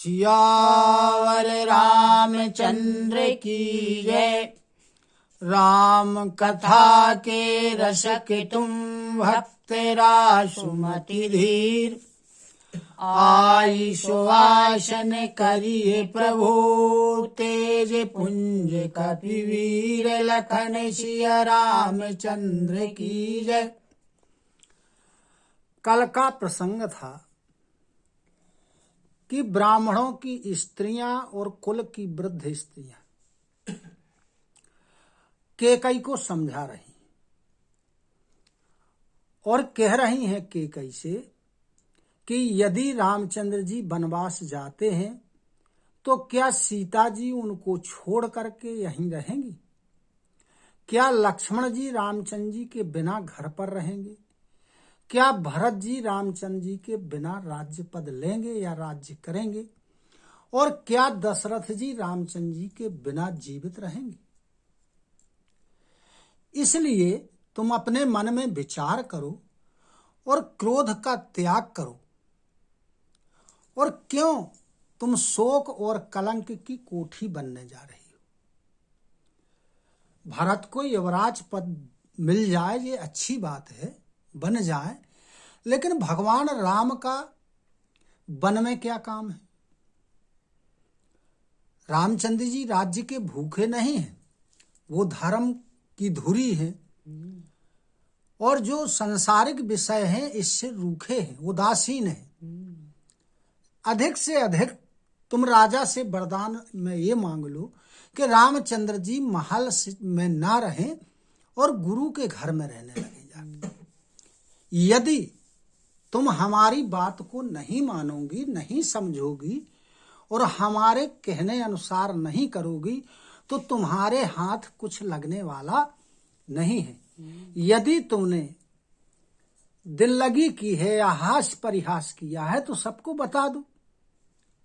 सियावर रामचंद्र की जय। राम कथा के रसक तुम भक्त रासुमति धीर। आई सुवासन करिए प्रभु तेज पुंज कपिवीर। लखन सिया रामचंद्र की जय। कल का प्रसंग था कि ब्राह्मणों की स्त्रियां और कुल की वृद्ध स्त्रियां केकई को समझा रही और कह रही हैं केकई से कि यदि रामचंद्र जी वनवास जाते हैं तो क्या सीता जी उनको छोड़ करके यहीं रहेंगी? क्या लक्ष्मण जी रामचंद्र जी के बिना घर पर रहेंगे? क्या भरत जी रामचंद्र जी के बिना राज्य पद लेंगे या राज्य करेंगे? और क्या दशरथ जी रामचंद्र जी के बिना जीवित रहेंगे? इसलिए तुम अपने मन में विचार करो और क्रोध का त्याग करो। और क्यों तुम शोक और कलंक की कोठी बनने जा रही हो? भरत को युवराज पद मिल जाए ये अच्छी बात है, बन जाए, लेकिन भगवान राम का वन में क्या काम है? रामचंद्र जी राज्य के भूखे नहीं हैं, वो धर्म की धुरी है और जो सांसारिक विषय हैं इससे रूखे हैं, उदासीन हैं। अधिक से अधिक तुम राजा से वरदान में ये मांग लो कि रामचंद्र जी महल में ना रहें और गुरु के घर में रहने लगे जाके। यदि तुम हमारी बात को नहीं मानोगी, नहीं समझोगी और हमारे कहने अनुसार नहीं करोगी तो तुम्हारे हाथ कुछ लगने वाला नहीं है। यदि तुमने दिल लगी की है या हास परिहास किया है तो सबको बता दो।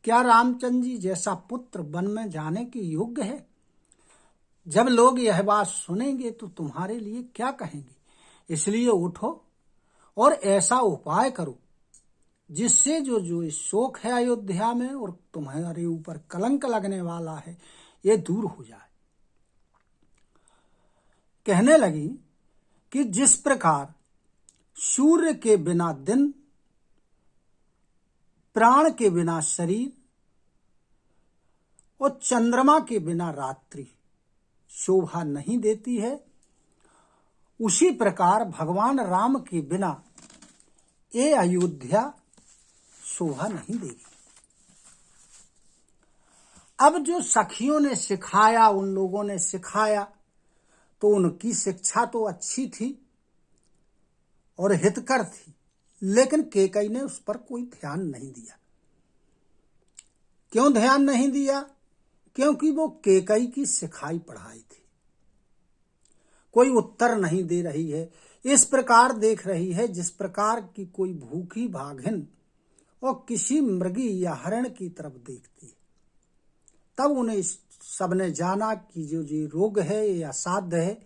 क्या रामचंद्र जी जैसा पुत्र वन में जाने के योग्य है? जब लोग यह बात सुनेंगे तो तुम्हारे लिए क्या कहेंगे? इसलिए उठो और ऐसा उपाय करो जिससे जो शोक है अयोध्या में और तुम्हारे ऊपर कलंक लगने वाला है ये दूर हो जाए। कहने लगी कि जिस प्रकार सूर्य के बिना दिन, प्राण के बिना शरीर और चंद्रमा के बिना रात्रि शोभा नहीं देती है, उसी प्रकार भगवान राम के बिना ये अयोध्या शोभा नहीं देगी। अब जो सखियों ने सिखाया, उन लोगों ने सिखाया तो उनकी शिक्षा तो अच्छी थी और हितकर थी, लेकिन केकई ने उस पर कोई ध्यान नहीं दिया। क्यों ध्यान नहीं दिया? क्योंकि वो केकई की सिखाई पढ़ाई थी। कोई उत्तर नहीं दे रही है, इस प्रकार देख रही है जिस प्रकार की कोई भूखी भागिन और किसी मृगी या हरण की तरफ देखती है। तब उन्हें सबने जाना कि जो रोग है या साध्य है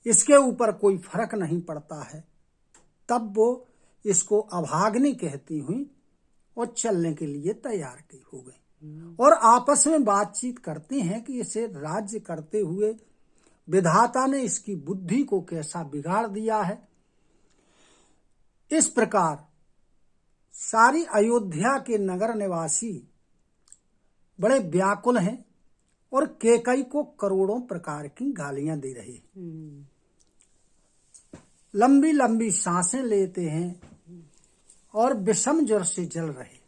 इसके ऊपर कोई फर्क नहीं पड़ता है। तब वो इसको अभाग्नि कहती हुई और चलने के लिए तैयार हो गई और आपस में बातचीत करती हैं कि इसे राज्य करते हुए विधाता ने इसकी बुद्धि को कैसा बिगाड़ दिया है। इस प्रकार सारी अयोध्या के नगर निवासी बड़े व्याकुल हैं और केकई को करोड़ों प्रकार की गालियां दे रहे हैं। लंबी लंबी सांसें लेते हैं और विषम ज्वर से जल रहे।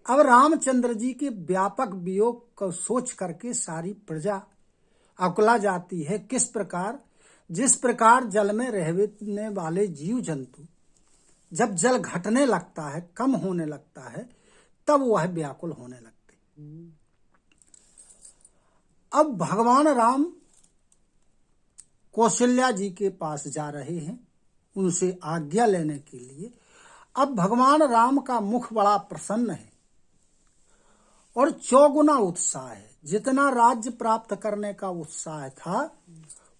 अब रामचंद्र जी के व्यापक वियोग को सोच करके सारी प्रजा अकुला जाती है। किस प्रकार? जिस प्रकार जल में रहने वाले जीव जंतु जब जल घटने लगता है, कम होने लगता है, तब वह व्याकुल होने लगते। अब भगवान राम कौशल्या जी के पास जा रहे हैं उनसे आज्ञा लेने के लिए। अब भगवान राम का मुख बड़ा प्रसन्न है और चौगुना उत्साह है। जितना राज्य प्राप्त करने का उत्साह था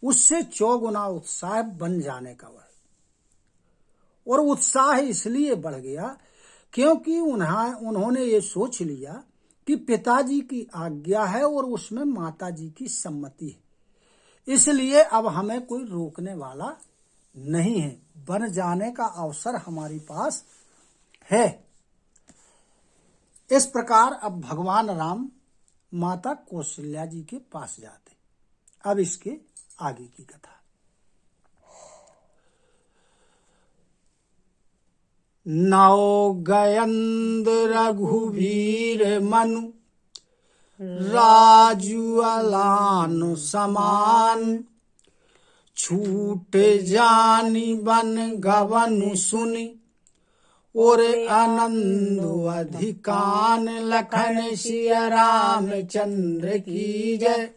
उससे चौगुना उत्साह बन जाने का वह। और उत्साह इसलिए बढ़ गया क्योंकि उन्होंने ये सोच लिया कि पिताजी की आज्ञा है और उसमें माताजी की सम्मति है, इसलिए अब हमें कोई रोकने वाला नहीं है, बन जाने का अवसर हमारे पास है। इस प्रकार अब भगवान राम माता कौशल्या जी के पास जाते। अब इसके आगे की कथा। नौ गयंद रघुवीर मनु राजू अलानु समान, छूट जानी बन गवनु सुनी और आनंद अधिकान, लखन सिया रामचंद्र की जय।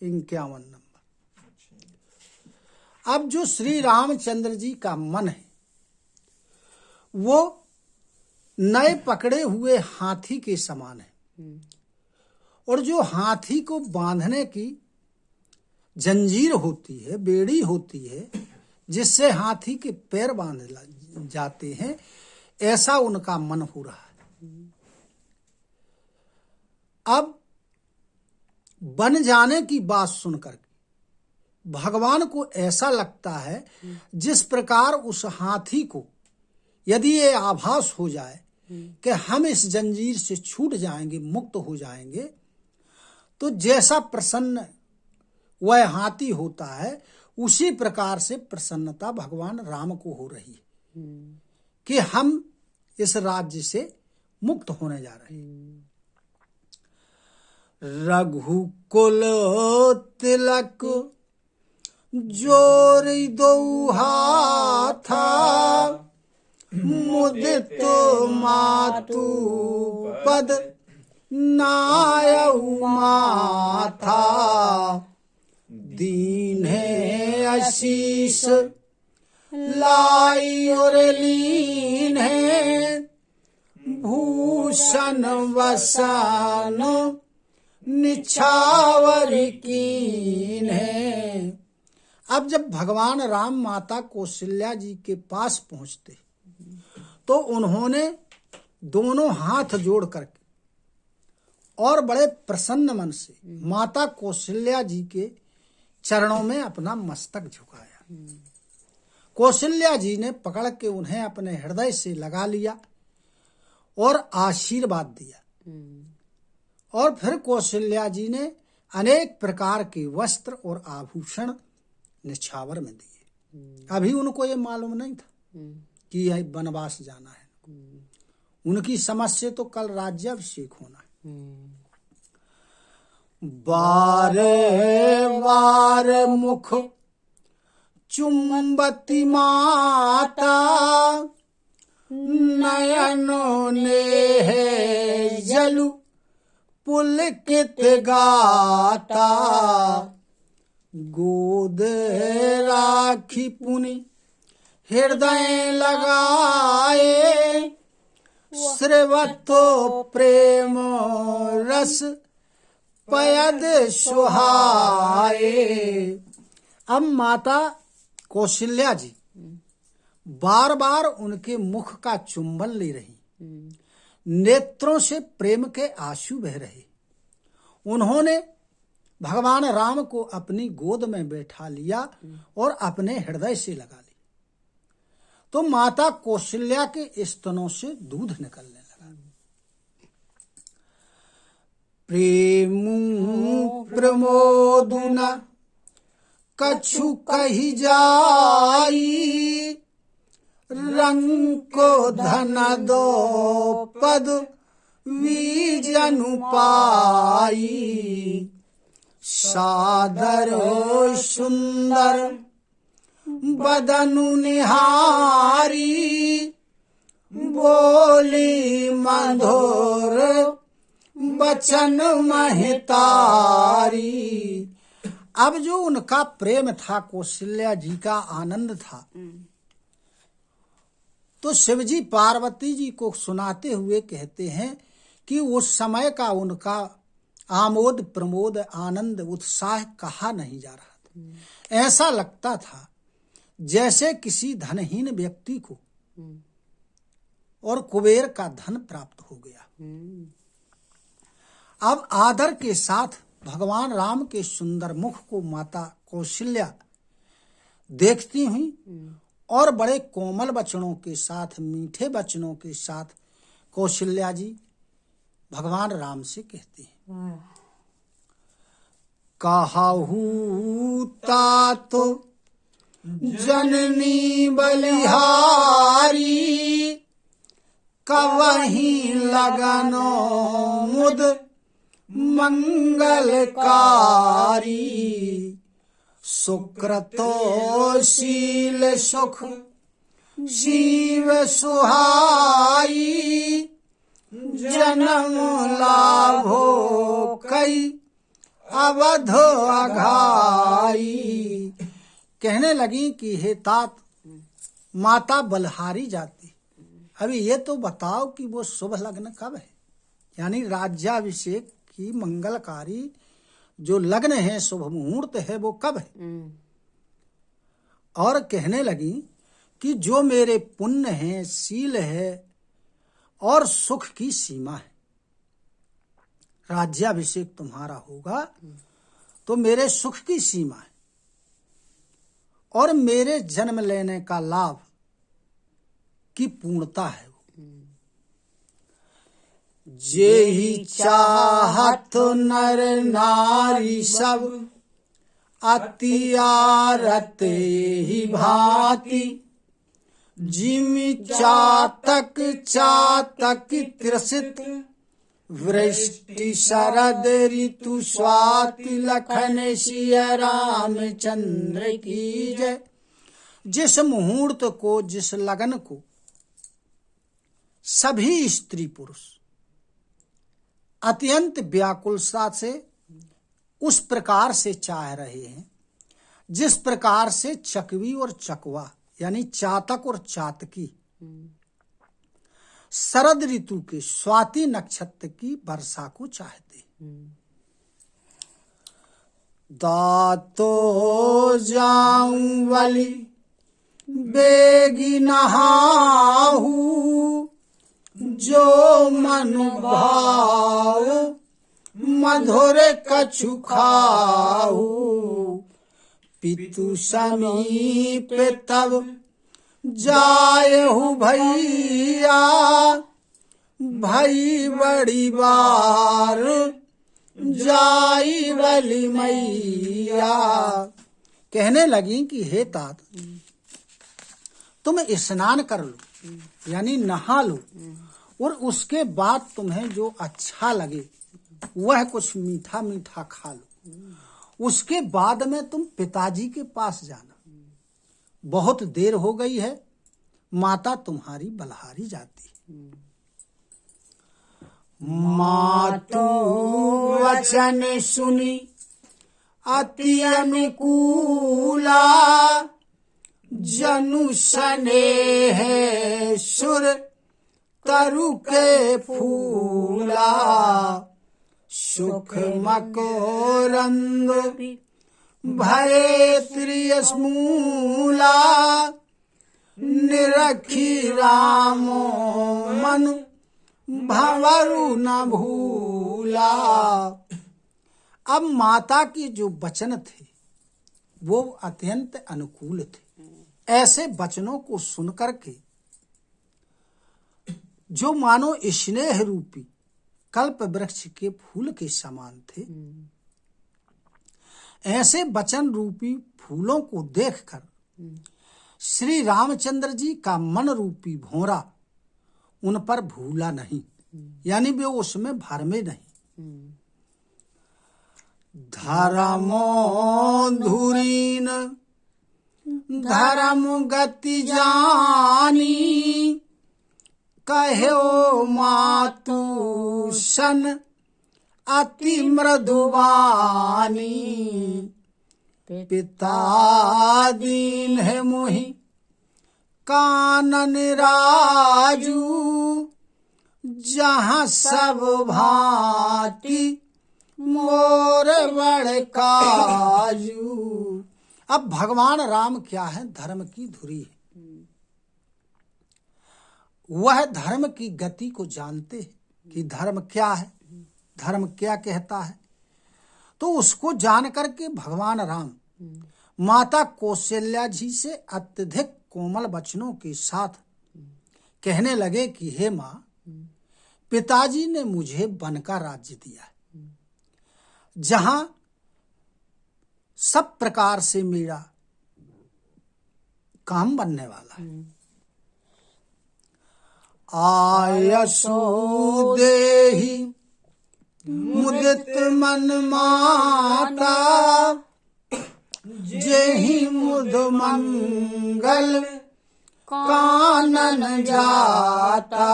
51 नंबर। अब जो श्री रामचंद्र जी का मन है वो नए पकड़े हुए हाथी के समान है, और जो हाथी को बांधने की जंजीर होती है, बेड़ी होती है, जिससे हाथी के पैर बांध जाते हैं, ऐसा उनका मन हो रहा है। अब बन जाने की बात सुनकर भगवान को ऐसा लगता है जिस प्रकार उस हाथी को यदि ये आभास हो जाए कि हम इस जंजीर से छूट जाएंगे, मुक्त हो जाएंगे, तो जैसा प्रसन्न वह हाथी होता है उसी प्रकार से प्रसन्नता भगवान राम को हो रही है कि हम इस राज्य से मुक्त होने जा रहे हैं। रघुकुल तिलक जोरी दो हाथा, मुदित मातु पद नायउ माथा, दीन है आशीष लाई और लीन है, भूषण वसन निछावर कीन है। अब जब भगवान राम माता कौशल्या जी के पास पहुंचते तो उन्होंने दोनों हाथ जोड़ करके और बड़े प्रसन्न मन से माता कौशल्या जी के चरणों में अपना मस्तक झुकाया। कौशल्या जी ने पकड़ के उन्हें अपने हृदय से लगा लिया और आशीर्वाद दिया, और फिर कौशल्या जी ने अनेक प्रकार के वस्त्र और आभूषण निछावर में दिए। अभी उनको ये मालूम नहीं था कि यह वनवास जाना है, उनकी समझ से तो कल राज्याभिषेक होना है। बार बार मुख चुंबती माता, नयनों ने है जलु पुलकित गाता, गोद राखी पुनि हृदय लगाए, श्रीवत्तो प्रेम रस पयद सुहाए। अब माता कौशल्या जी बार बार उनके मुख का चुंबन ले रही, नेत्रों से प्रेम के आंसू बह रहे। उन्होंने भगवान राम को अपनी गोद में बैठा लिया और अपने हृदय से लगा लिया, तो माता कौशल्या के स्तनों से दूध निकलने लगा। प्रेमु प्रमोदुना कछु कही जाई, रंग को धन दो पद वीजनु पाई, सादर सुंदर बदनु निहारी, बोली मधुर बचन महतारी। अब जो उनका प्रेम था, कौशल्या जी का आनंद था, तो शिवजी पार्वती जी को सुनाते हुए कहते हैं कि उस समय का उनका आमोद प्रमोद आनंद उत्साह कहा नहीं जा रहा था। ऐसा लगता था जैसे किसी धनहीन व्यक्ति को और कुबेर का धन प्राप्त हो गया। अब आदर के साथ भगवान राम के सुंदर मुख को माता कौशल्या देखती हुई और बड़े कोमल वचनों के साथ, मीठे वचनों के साथ कौशल्या जी भगवान राम से कहती हैं, कहू तात जननी बलिहारी, कवहीं लगनो मुद मंगलकारी, सुक्रतो शील सुख शिव सुहाई, जन्म लाभो कई अवध अघाई। कहने लगी कि हे तात, माता बलहारी जाती, अभी ये तो बताओ कि वो शुभ लग्न कब है, यानी राज्याभिषेक की मंगलकारी जो लग्न है, शुभ मुहूर्त है, वो कब है। और कहने लगी कि जो मेरे पुण्य है, शील है और सुख की सीमा है, राज्याभिषेक तुम्हारा होगा तो मेरे सुख की सीमा है और मेरे जन्म लेने का लाभ की पूर्णता है। जेहि चाहत नर नारी सब, अति आरत ही भांति, जिमि चातक चातक त्रसित, वृष्टि शरद ऋतु स्वाति, लखन सिया रामचंद्र की जय। जिस मुहूर्त को, जिस लगन को सभी स्त्री पुरुष अत्यंत व्याकुलता से उस प्रकार से चाह रहे हैं, जिस प्रकार से चकवी और चकवा यानी चातक और चातकी शरद ऋतु के स्वाति नक्षत्र की वर्षा को चाहते। दातो जाऊं वली बेगी नहाहू, जो मन भाव मधुर कछु खाहू, पितु समीप तब जायहु भैया, भई बड़ी बार जाई बलि मैया। कहने लगी कि हे तात, तुम स्नान कर लो, यानी नहा लो, और उसके बाद तुम्हें जो अच्छा लगे वह कुछ मीठा मीठा खा लो। उसके बाद में तुम पिताजी के पास जाना, बहुत देर हो गई है, माता तुम्हारी बलहारी जाती। मातु वचन सुनी अति अनुकूला, जनु स्नेह सुर तरु के फूला, सुख मकोरंद भये त्रियस्मूला, निरखी रामो मनु भंवरु न भूला। अब माता की जो वचन थे वो अत्यंत अनुकूल थे। ऐसे वचनों को सुनकर के जो मानो स्नेह रूपी कल्प वृक्ष के फूल के समान थे, ऐसे वचन रूपी फूलों को देखकर श्री रामचंद्र जी का मन रूपी भौरा उन पर भूला नहीं, यानी वे उसमें भरमे नहीं। धर्मो धुरीन धर्म गति जानी, कहो मातु सन अति मृदुवानी, पिता दीन है मोहि कानन राजू, जहाँ सब भांति मोर बड़ काजू। अब भगवान राम क्या है, धर्म की धुरी है वह धर्म की गति को जानते हैं कि धर्म क्या है, धर्म क्या कहता है। तो उसको जान करके भगवान राम माता कौशल्या जी से अत्यधिक कोमल वचनों के साथ कहने लगे कि हे माँ, पिताजी ने मुझे वन का राज्य दिया है, जहां सब प्रकार से मेरा काम बनने वाला है। आयसो देहि मुदित मन माता, जेहि मुद मंगल कानन जाता।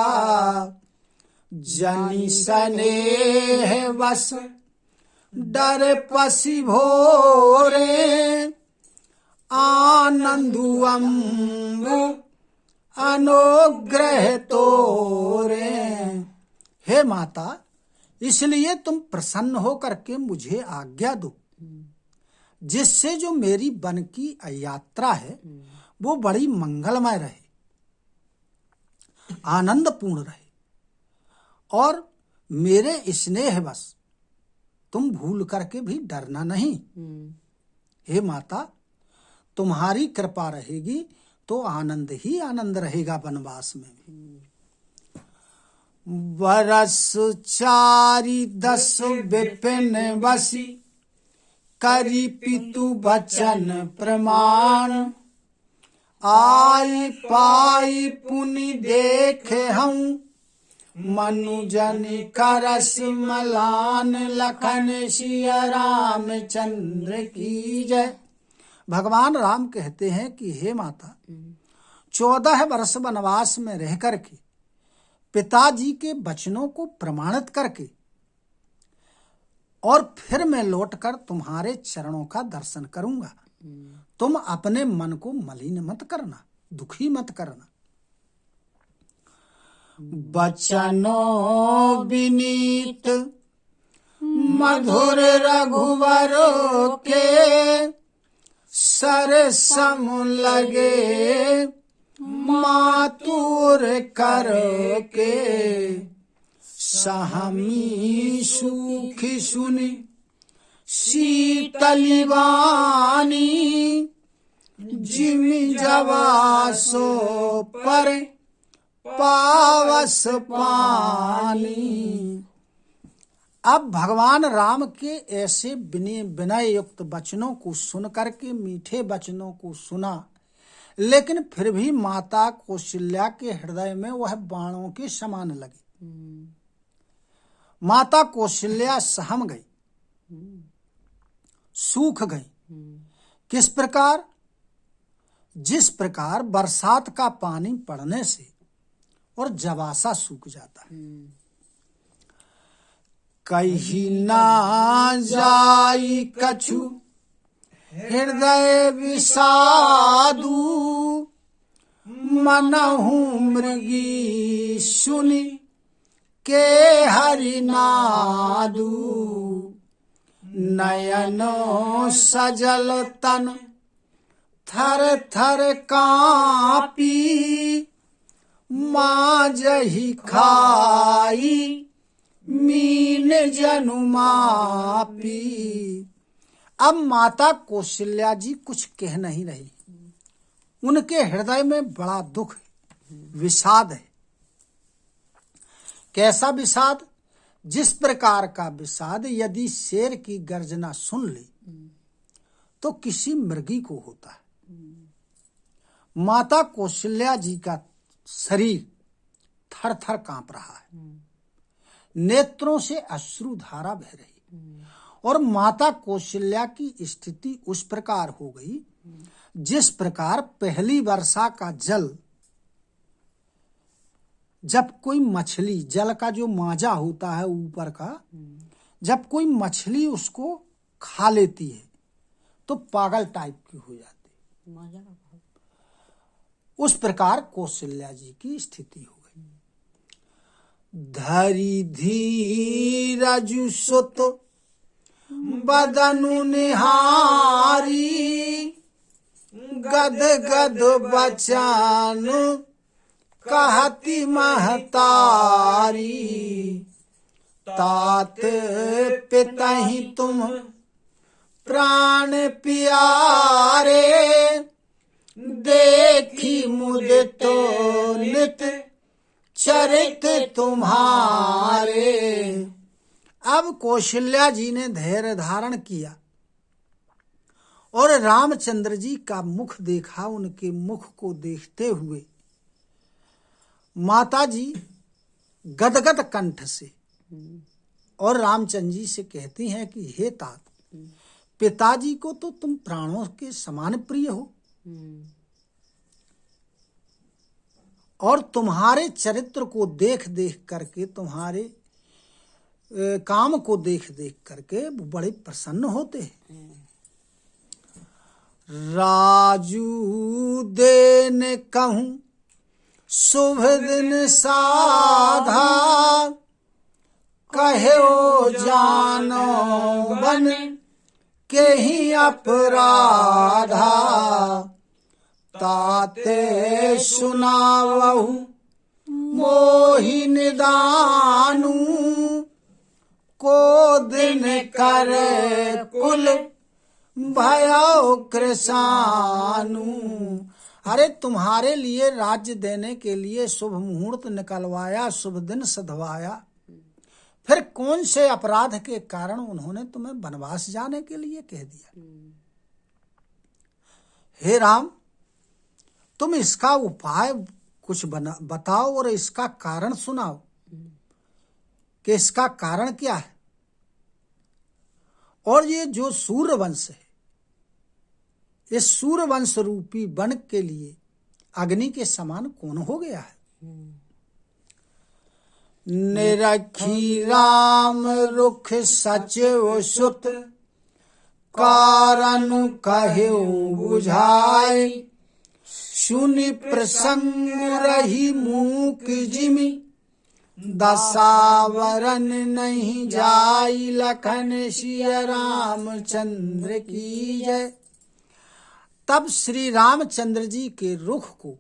जनि स्नेह वस डर पसी भोरे, आनंदु अम्बु अनुग्रह तोरे। हे माता, इसलिए तुम प्रसन्न हो करके मुझे आज्ञा दो, जिससे जो मेरी वन की यात्रा है वो बड़ी मंगलमय रहे, आनंदपूर्ण रहे, और मेरे स्नेह बस तुम भूल करके भी डरना नहीं। हे माता, तुम्हारी कृपा रहेगी तो आनंद ही आनंद रहेगा वनवास में भी। बरस 4-10 विपिन बसी, करी पितु बचन प्रमाण। आई पाई पुनि देखे हूँ, मनुजन करस मलान। लखन सिया रामचंद्र की जय। भगवान राम कहते हैं कि हे माता, 14 वर्ष वनवास में रह करके पिताजी के वचनों को प्रमाणित करके और फिर मैं लौटकर तुम्हारे चरणों का दर्शन करूंगा। तुम अपने मन को मलिन मत करना, दुखी मत करना। बचनों विनीत मधुर रघुवर के, सर सम लगे मातुर कर के। सहमी सुखी सुनी शीतली वाणी, जिमि जवासो पर पावस पानी। अब भगवान राम के ऐसे विनय युक्त वचनों को सुन करके, मीठे वचनों को सुना, लेकिन फिर भी माता कौशल्या के हृदय में वह बाणों के समान लगे। माता कौशल्या सहम गई, सूख गई। किस प्रकार? जिस प्रकार बरसात का पानी पड़ने से और जवासा सूख जाता है। कहीं ना जाई कछु हृदय विषादु, मनहु मृगी सुनि के हरिनादु। नयनो सजल तन थर थर कापी, माजहि खाई मीन जनु मापी। अब माता कौशल्या जी कुछ कह नहीं रही। उनके हृदय में बड़ा दुख है, विषाद है। कैसा विषाद? जिस प्रकार का विषाद यदि शेर की गर्जना सुन ले तो किसी मृगी को होता है। माता कौशल्या जी का शरीर थर थर कांप रहा है, नेत्रों से अश्रु धारा बह रही, और माता कौशल्या की स्थिति उस प्रकार हो गई जिस प्रकार पहली वर्षा का जल, जब कोई मछली, जल का जो माजा होता है ऊपर का, जब कोई मछली उसको खा लेती है तो पागल टाइप की हो जाती है। उस प्रकार कौशल्या जी की स्थिति हो गई। धरी धीरजु सुत बदनु निहारी, गद गद बचन कहती महतारी, तात पितहि तुम प्राण प्यारे, देखी मुदित नित चरित तुम्हारे। अब कौशल्या जी ने धैर्य धारण किया और रामचंद्र जी का मुख देखा। उनके मुख को देखते हुए माता जी गदगद कंठ से और रामचंद्र जी से कहती हैं कि हे तात, पिताजी को तो तुम प्राणों के समान प्रिय हो और तुम्हारे चरित्र को देख देख करके, तुम्हारे काम को देख देख करके वो बड़े प्रसन्न होते हैं। राजू देन कहूं शुभ दिन साधा, कहो जानो बन के ही अपराधा, ताते सुनावहु मोहि निदानु, को दिन कर कुल भयो कृसानु। अरे तुम्हारे लिए राज्य देने के लिए शुभ मुहूर्त निकलवाया, शुभ दिन सधवाया, फिर कौन से अपराध के कारण उन्होंने तुम्हें वनवास जाने के लिए कह दिया। हे राम, तुम इसका उपाय कुछ बताओ और इसका कारण सुनाओ कि इसका कारण क्या है। और ये जो सूर्यवंश है, इस सूर्यवंश रूपी वन के लिए अग्नि के समान कौन हो गया है। निरखी राम रुख सचिव सुत, कारण कहो बुझाई, सुनि प्रसंग रही मूक जिमि, दशावरन नहीं जाई, लखन सिया रामचंद्र की जय। तब श्री रामचंद्र जी के रुख को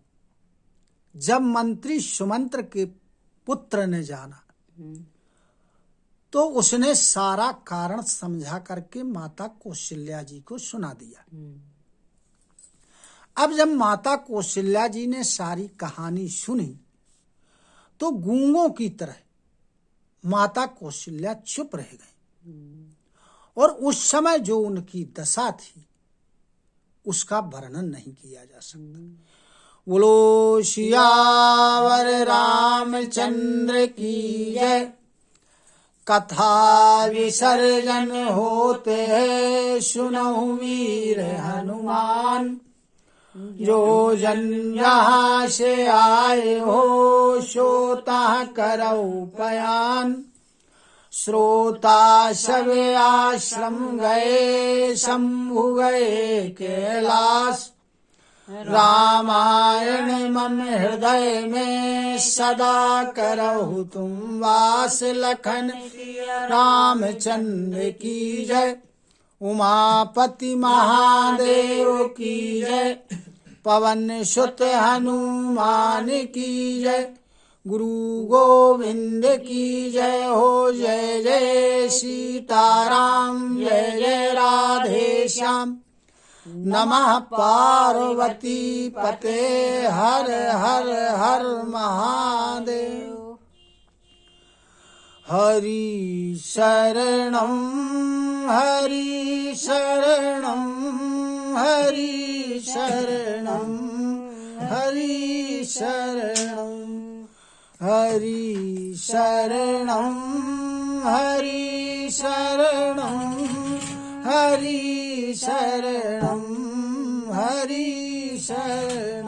जब मंत्री सुमंत्र के पुत्र ने जाना तो उसने सारा कारण समझा करके माता कौशल्या जी को सुना दिया। अब जब माता कौशल्या जी ने सारी कहानी सुनी तो गूंगों की तरह माता कौशल्या चुप रह गई और उस समय जो उनकी दशा थी उसका वर्णन नहीं किया जा सकता। बोलो सियावर रामचंद्र की जय। कथा विसर्जन होते है सुनहु वीर हनुमान, जो जन जहाँ से आए हो सोता करऊ पयान। श्रोता सब आश्रम गए शंभु गए कैलाश, रामायण मम हृदय में सदा करहु तुम वास। लखन रामचंद्र की जय, उमापति महादेव की जय, पवन सुत हनुमान की जय, गुरु गोविंद की जय हो। जय जय सीताराम, जय जय राधे श्याम, नमः पार्वती पते हर हर हर महादेव। हरि शरणं हरि शरणं हरि शरणं हरि शरणं हरि शरणं हरि शरणं हरि शरणं हरि शरणं।